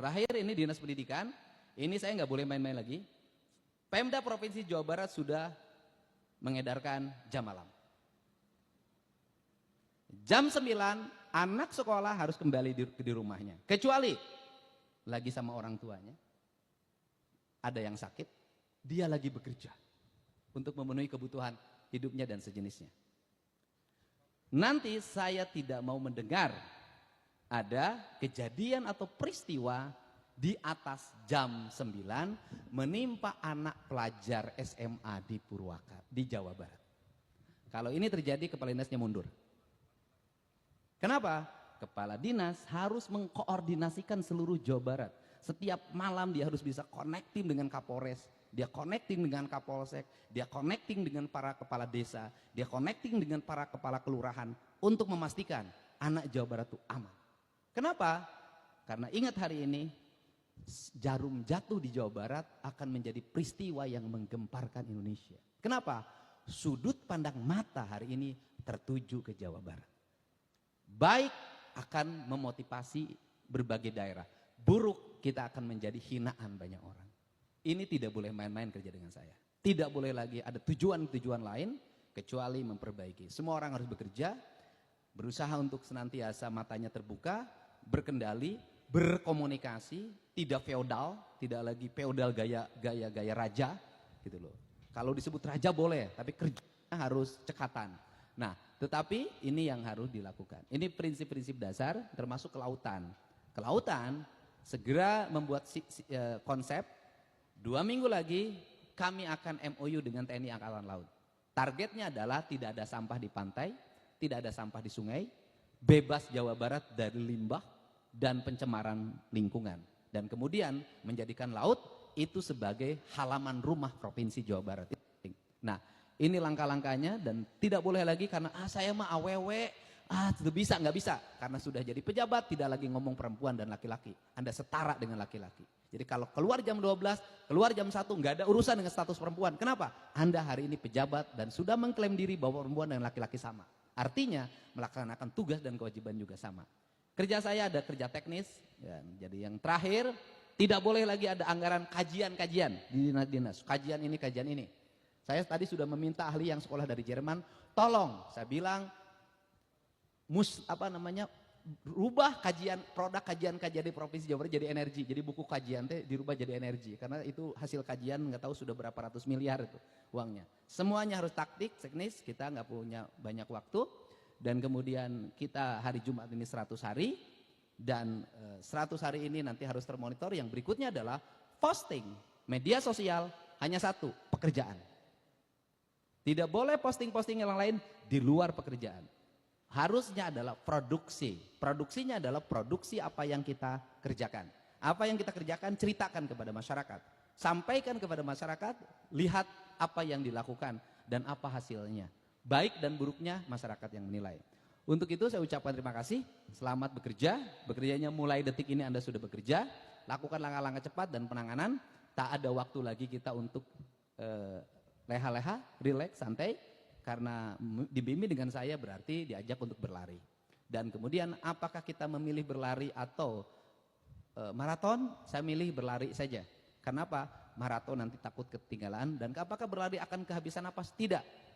terakhir ini Dinas Pendidikan, ini saya nggak boleh main-main lagi. Pemda Provinsi Jawa Barat sudah mengedarkan jam malam. Jam 9 anak sekolah harus kembali di rumahnya. Kecuali lagi sama orang tuanya, ada yang sakit, dia lagi bekerja untuk memenuhi kebutuhan hidupnya dan sejenisnya. Nanti saya tidak mau mendengar ada kejadian atau peristiwa di atas jam 9 menimpa anak pelajar SMA di Purwakarta, di Jawa Barat. Kalau ini terjadi, kepala dinasnya mundur. Kenapa? Kepala dinas harus mengkoordinasikan seluruh Jawa Barat. Setiap malam dia harus bisa connecting dengan Kapolres, dia connecting dengan Kapolsek, dia connecting dengan para kepala desa, dia connecting dengan para kepala kelurahan untuk memastikan anak Jawa Barat itu aman. Kenapa? Karena ingat hari ini jarum jatuh di Jawa Barat akan menjadi peristiwa yang menggemparkan Indonesia. Kenapa? Sudut pandang mata hari ini tertuju ke Jawa Barat. Baik akan memotivasi berbagai daerah, buruk kita akan menjadi hinaan banyak orang. Ini tidak boleh main-main kerja dengan saya. Tidak boleh lagi ada tujuan-tujuan lain kecuali memperbaiki. Semua orang harus bekerja, berusaha untuk senantiasa matanya terbuka, berkendali, berkomunikasi, tidak feodal, tidak lagi feodal gaya raja gitu loh. Kalau disebut raja boleh, tapi kerjanya harus cekatan. Nah, tetapi ini yang harus dilakukan. Ini prinsip-prinsip dasar termasuk kelautan. Kelautan segera membuat konsep 2 minggu lagi kami akan MOU dengan TNI Angkatan Laut. Targetnya adalah tidak ada sampah di pantai, tidak ada sampah di sungai, bebas Jawa Barat dari limbah dan pencemaran lingkungan. Dan kemudian menjadikan laut itu sebagai halaman rumah Provinsi Jawa Barat. Nah, ini langkah-langkahnya dan tidak boleh lagi karena saya mah awewe, itu bisa, nggak bisa. Karena sudah jadi pejabat tidak lagi ngomong perempuan dan laki-laki. Anda setara dengan laki-laki. Jadi kalau keluar jam 12, keluar jam 1 nggak ada urusan dengan status perempuan. Kenapa? Anda hari ini pejabat dan sudah mengklaim diri bahwa perempuan dan laki-laki sama. Artinya melaksanakan tugas dan kewajiban juga sama. Kerja saya ada kerja teknis. Ya, jadi yang terakhir tidak boleh lagi ada anggaran kajian-kajian di dinas-dinas. Kajian ini, kajian ini. Saya tadi sudah meminta ahli yang sekolah dari Jerman, tolong, saya bilang, rubah kajian produk kajian-kajian di Provinsi Jawa Barat jadi energi. Jadi buku kajian dirubah jadi energi. Karena itu hasil kajian nggak tahu sudah berapa ratus miliar itu uangnya. Semuanya harus taktik, teknis, kita nggak punya banyak waktu. Dan kemudian kita hari Jumat ini 100 hari. Dan 100 hari ini nanti harus termonitor. Yang berikutnya adalah posting media sosial hanya satu, pekerjaan. Tidak boleh posting-posting yang lain di luar pekerjaan. Harusnya adalah produksi. Produksinya adalah produksi apa yang kita kerjakan. Apa yang kita kerjakan ceritakan kepada masyarakat. Sampaikan kepada masyarakat, lihat apa yang dilakukan dan apa hasilnya. Baik dan buruknya masyarakat yang menilai. Untuk itu saya ucapkan terima kasih. Selamat bekerja. Bekerjanya mulai detik ini Anda sudah bekerja. Lakukan langkah-langkah cepat dan penanganan. Tak ada waktu lagi kita untuk leha-leha, rileks, santai, karena dibimbing dengan saya berarti diajak untuk berlari. Dan kemudian apakah kita memilih berlari atau maraton? Saya milih berlari saja. Kenapa? Maraton nanti takut ketinggalan dan apakah berlari akan kehabisan napas? Tidak.